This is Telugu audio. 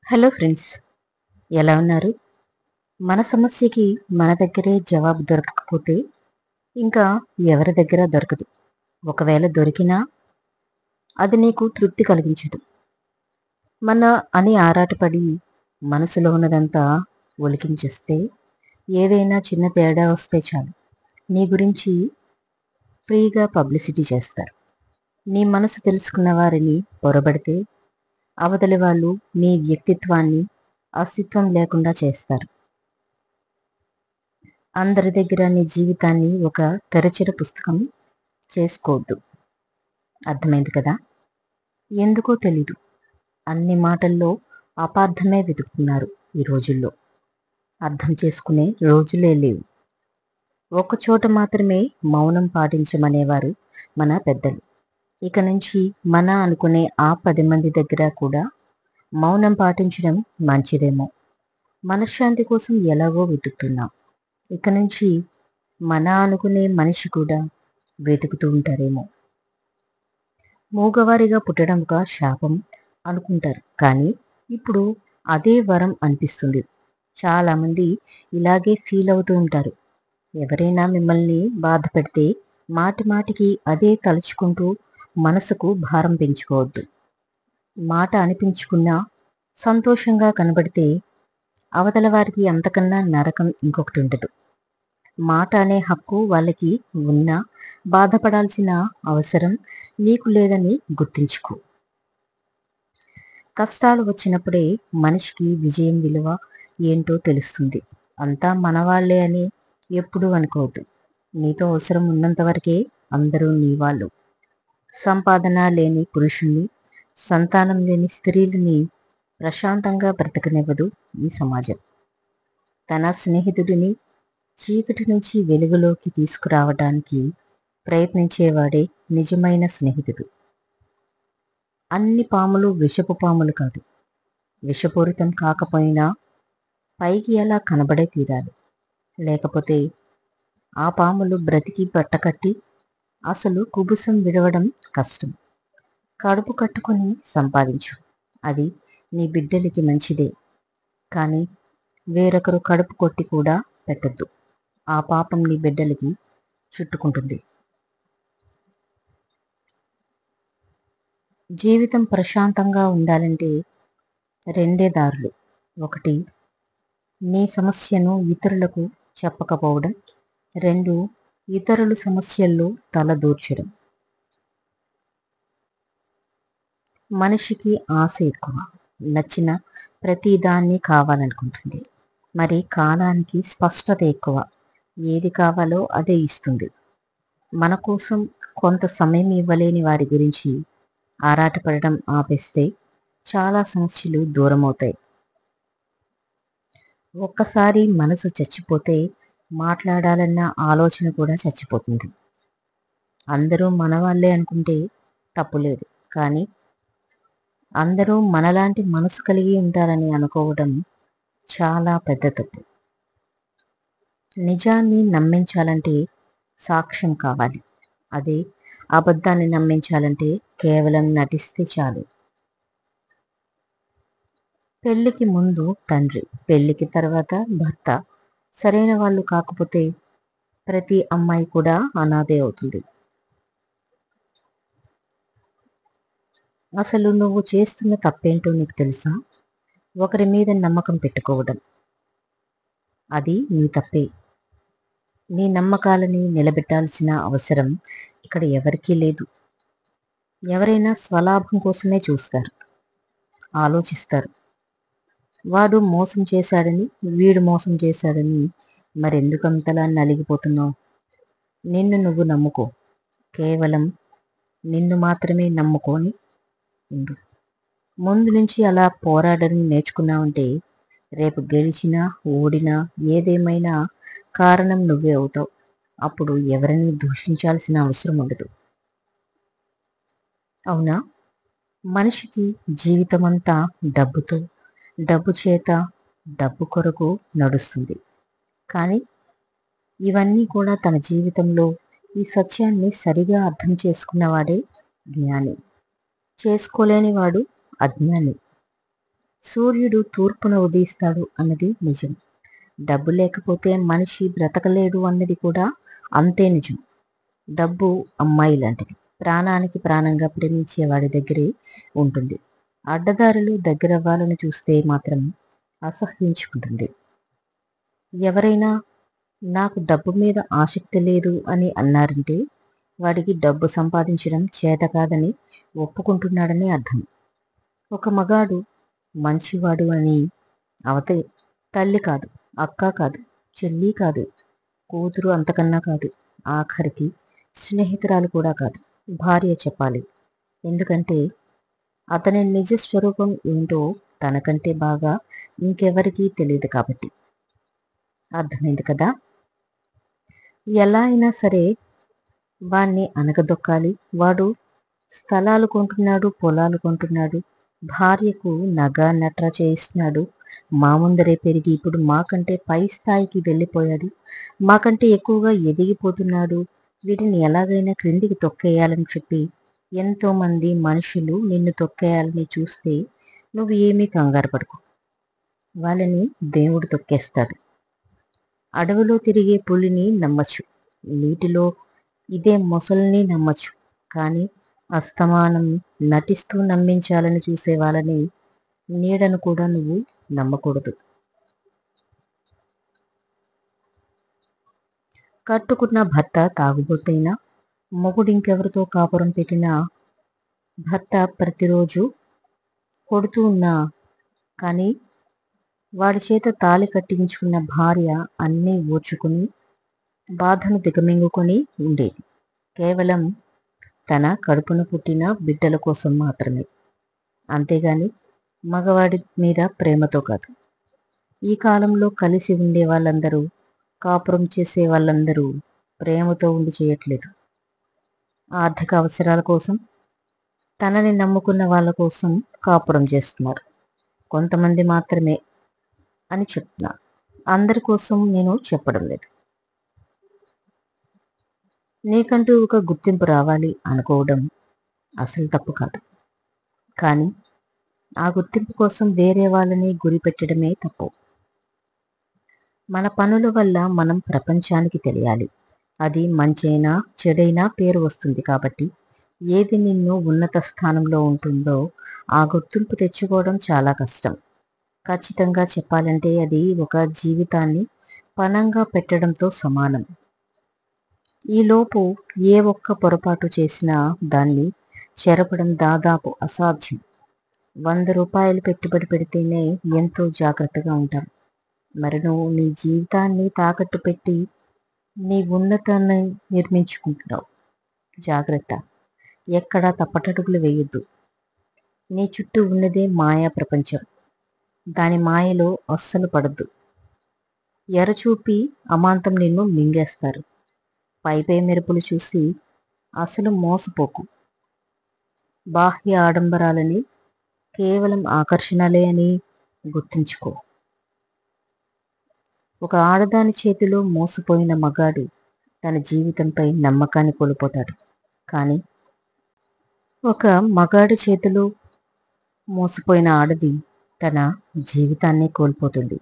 హలో ఫ్రెండ్స్, ఎలా ఉన్నారు? మన సమస్యకి మన దగ్గరే జవాబు దొరకకపోతే ఇంకా ఎవరి దగ్గర దొరకదు. ఒకవేళ దొరికినా అది నీకు తృప్తి కలిగించదు. మన అని ఆరాటపడి మనసులో ఉన్నదంతా ఒలికించేస్తే ఏదైనా చిన్న తేడా వస్తే చాలు నీ గురించి ఫ్రీగా పబ్లిసిటీ చేస్తారు. నీ మనసు తెలుసుకున్న వారిని పొరబడితే అవతలి వాళ్ళు నీ వ్యక్తిత్వాన్ని అస్తిత్వం లేకుండా చేస్తారు. అందరి దగ్గర నీ జీవితాన్ని ఒక తెరచిన పుస్తకం చేసుకోవద్దు. అర్థమైంది కదా? ఎందుకో తెలీదు, అన్ని మాటల్లో అపార్థమే వెతుకుతున్నారు ఈ రోజుల్లో. అర్థం చేసుకునే రోజులే లేవు. ఒక్కచోట మాత్రమే మౌనం పాటించమనేవారు మన పెద్దలు. ఇక నుంచి మన అనుకునే ఆ 10 మంది దగ్గర కూడా మౌనం పాటించడం మంచిదేమో. మనశ్శాంతి కోసం ఎలాగో వెతుకుతున్నాం. ఇక నుంచి మన అనుకునే మనిషి కూడా వెతుకుతూ ఉంటారేమో. మూగవారిగా పుట్టడం ఒక శాపం అనుకుంటారు, కానీ ఇప్పుడు అదే వరం అనిపిస్తుంది. చాలామంది ఇలాగే ఫీల్ అవుతూ ఉంటారు. ఎవరైనా మిమ్మల్ని బాధ పెడితే మాటి మాటికి అదే తలుచుకుంటూ మనసుకు భారం పెంచుకోవద్దు. మాట అనిపించుకున్నా సంతోషంగా కనబడితే అవతల వారికి అంతకన్నా నరకం ఇంకొకటి ఉండదు. మాట అనే హక్కు వాళ్ళకి ఉన్నా బాధపడాల్సిన అవసరం నీకు లేదని గుర్తుంచుకో. కష్టాలు వచ్చినప్పుడే మనిషికి విజయం విలువ ఏంటో తెలుస్తుంది. అంతా మనవాళ్లే అని ఎప్పుడూ అనుకోవద్దు. నీతో అవసరం ఉన్నంత వరకే అందరూ నీ వాళ్ళు. సంపాదన లేని పురుషుణ్ణి, సంతానం లేని స్త్రీలని ప్రశాంతంగా బ్రతకనివ్వదు ఈ సమాజం. తన స్నేహితుడిని చీకటి నుంచి వెలుగులోకి తీసుకురావడానికి ప్రయత్నించేవాడే నిజమైన స్నేహితుడు. అన్ని పాములు విషపు పాములు కాదు. విషపూరితం కాకపోయినా పైకి ఎలా కనబడే తీరాలి. లేకపోతే ఆ పాములు బ్రతికి బట్టకట్టి అసలు కుబుసం విడవడం కష్టం. కడుపు కట్టుకొని సంపాదించు, అది నీ బిడ్డలకి మంచిదే. కానీ వేరొకరు కడుపు కొట్టి కూడా పెట్టద్దు. ఆ పాపం నీ బిడ్డలకి చుట్టుకుంటుంది. జీవితం ప్రశాంతంగా ఉండాలంటే రెండే దారులు. ఒకటి, నీ సమస్యను ఇతరులకు చెప్పకపోవడం. 2, ఇతరుల సమస్యల్లో తల దూర్చడం. మనిషికి ఆశ ఎక్కువ. నచ్చిన ప్రతిదాన్ని కావాలనుకుంటుంది. మరి కాలానికి స్పష్టత ఎక్కువ. ఏది కావాలో అదే ఇస్తుంది. మన కోసం కొంత సమయం ఇవ్వలేని వారి గురించి ఆరాటపడడం ఆపేస్తే చాలా సమస్యలు దూరమవుతాయి. ఒక్కసారి మనసు చచ్చిపోతే మాట్లాడాలన్న ఆలోచన కూడా చచ్చిపోతుంది. అందరూ మనవాళ్లే అనుకుంటే తప్పులేదు, కానీ అందరూ మనలాంటి మనసు కలిగి ఉంటారని అనుకోవడం చాలా పెద్ద తప్పు. నిజాన్ని నమ్మించాలంటే సాక్ష్యం కావాలి. అదే అబద్ధాన్ని నమ్మించాలంటే కేవలం నటిస్తే చాలు. పెళ్లికి ముందు తండ్రి, పెళ్లికి తర్వాత భర్త సరైన వాళ్ళు కాకపోతే ప్రతి అమ్మాయి కూడా అనాథే అవుతుంది. అసలు నువ్వు చేస్తున్న తప్పేంటో నీకు తెలుసా? ఒకరి మీద నమ్మకం పెట్టుకోవడం. అది నీ తప్పే. నీ నమ్మకాలని నిలబెట్టాల్సిన అవసరం ఇక్కడ ఎవరికీ లేదు. ఎవరైనా స్వలాభం కోసమే చూస్తారు, ఆలోచిస్తారు. వాడు మోసం చేశాడని, వీడు మోసం చేశాడని మరెందుకంతలా నలిగిపోతున్నావు? నిన్ను నువ్వు నమ్ముకో. కేవలం నిన్ను మాత్రమే నమ్ముకొని ఉండు. ముందు నుంచి అలా పోరాడడం నేర్చుకున్నావంటే రేపు గెలిచినా ఓడినా ఏదేమైనా కారణం నువ్వే అవుతావు. అప్పుడు ఎవరిని దూషించాల్సిన అవసరం ఉండదు. అవునా? మనిషికి జీవితమంతా డబ్బుతో, డబ్బు చేత, డబ్బు కొరకు నడుస్తుంది. కానీ ఇవన్నీ కూడా తన జీవితంలో ఈ సత్యాన్ని సరిగా అర్థం చేసుకున్నవాడే జ్ఞాని. చేసుకోలేనివాడు అజ్ఞాని. సూర్యుడు తూర్పున ఉదయిస్తాడు అన్నది నిజం. డబ్బు లేకపోతే మనిషి బ్రతకలేడు అన్నది కూడా అంతే నిజం. డబ్బు అమ్మాయి లాంటిది. ప్రాణానికి ప్రాణంగా ప్రేమించే వాడి దగ్గరే ఉంటుంది. అడ్డదారులు దగ్గరవ్వాలని చూస్తే మాత్రం అసహ్యించుకుంటుంది. ఎవరైనా నాకు డబ్బు మీద ఆసక్తి లేదు అని అన్నారంటే వాడికి డబ్బు సంపాదించడం చేత కాదని ఒప్పుకుంటున్నాడని అర్థం. ఒక మగాడు మంచివాడు అని అవతలి తల్లి కాదు, అక్క కాదు, చెల్లి కాదు, కూతురు అంతకన్నా కాదు, ఆఖరికి స్నేహితురాలు కూడా కాదు, భార్య చెప్పాలి. ఎందుకంటే అతని నిజ స్వరూపం ఏంటో తనకంటే బాగా ఇంకెవరికీ తెలియదు కాబట్టి. అర్థమైంది కదా? ఎలా అయినా సరే వాణ్ణి అనగదొక్కాలి. వాడు స్థలాలు కొంటున్నాడు, పొలాలు కొంటున్నాడు, భార్యకు నగ నట్ర చేయిస్తున్నాడు, మా ముందరే పెరిగి ఇప్పుడు మాకంటే పై స్థాయికి వెళ్ళిపోయాడు, మాకంటే ఎక్కువగా ఎదిగిపోతున్నాడు, వీటిని ఎలాగైనా క్రిందికి తొక్కేయాలని చెప్పి ఎంతోమంది మనుషులు నిన్ను తొక్కేయాలని చూస్తే నువ్వు ఏమీ కంగారు పడకు. వాళ్ళని దేవుడు తొక్కేస్తాడు. అడవిలో తిరిగే పులిని నమ్మచ్చు, నీటిలో ఇదే మొసల్ని నమ్మచ్చు, కానీ అస్తమానం నటిస్తూ నమ్మించాలని చూసే వాళ్ళని నీడను కూడా నువ్వు నమ్మకూడదు. కట్టుకున్న భర్త తాగుబోతైనా, మొగుడు ఇంకెవరితో కాపురం పెట్టినా, భర్త ప్రతిరోజు కొడుతూ ఉన్నా కానీ వాడి చేత తాళి కట్టించుకున్న భార్య అన్నీ ఓర్చుకుని బాధను దిగమింగుకొని ఉండేది. కేవలం తన కడుపున పుట్టిన బిడ్డల కోసం మాత్రమే. అంతేగాని మగవాడి మీద ప్రేమతో కాదు. ఈ కాలంలో కలిసి ఉండే వాళ్ళందరూ, కాపురం చేసే వాళ్ళందరూ ప్రేమతో ఉండి చేయట్లేదు. ఆర్థిక అవసరాల కోసం, తనని నమ్ముకున్న వాళ్ళ కోసం కాపురం చేస్తున్నారు. కొంతమంది మాత్రమే అని చెప్తున్నా. అందరి కోసం నేను చెప్పడం లేదు. నీకంటూ ఒక గుర్తింపు రావాలి అనుకోవడం అసలు తప్పు కాదు. కానీ ఆ గుర్తింపు కోసం వేరే వాళ్ళని గురి పెట్టడమే తప్పు. మన పనుల వల్ల మనం ప్రపంచానికి తెలియాలి. అది మంచైనా చెడైనా పేరు వస్తుంది కాబట్టి ఏది నిన్ను ఉన్నత స్థానంలో ఉంటుందో ఆ గుర్తింపు తెచ్చుకోవడం చాలా కష్టం. ఖచ్చితంగా చెప్పాలంటే అది ఒక జీవితాన్ని పణంగా పెట్టడంతో సమానం. ఈలోపు ఏ ఒక్క పొరపాటు చేసినా దాన్ని చెరపడం దాదాపు అసాధ్యం. 100 రూపాయలు పెట్టుబడి పెడితేనే ఎంతో జాగ్రత్తగా ఉంటాం. మరి నువ్వు నీ జీవితాన్ని తాకట్టు పెట్టి నీ ఉన్నతాన్ని నిర్మించుకుంటున్నావు. జాగ్రత్త, ఎక్కడా తప్పటడుగులు వేయొద్దు. నీ చుట్టూ ఉన్నదే మాయా ప్రపంచం. దాని మాయలో అస్సలు పడద్దు. ఎరచూపి అమాంతం నిన్ను మింగేస్తారు. పైపై మెరుపులు చూసి అసలు మోసపోకు. బాహ్య ఆడంబరాలని కేవలం ఆకర్షణలే అని గుర్తుంచుకో. ఒక ఆడదాని చేతిలో మోసపోయిన మగాడు తన జీవితంపై నమ్మకాన్ని కోల్పోతాడు. కానీ ఒక మగాడి చేతిలో మోసపోయిన ఆడది తన జీవితాన్ని కోల్పోతుంది.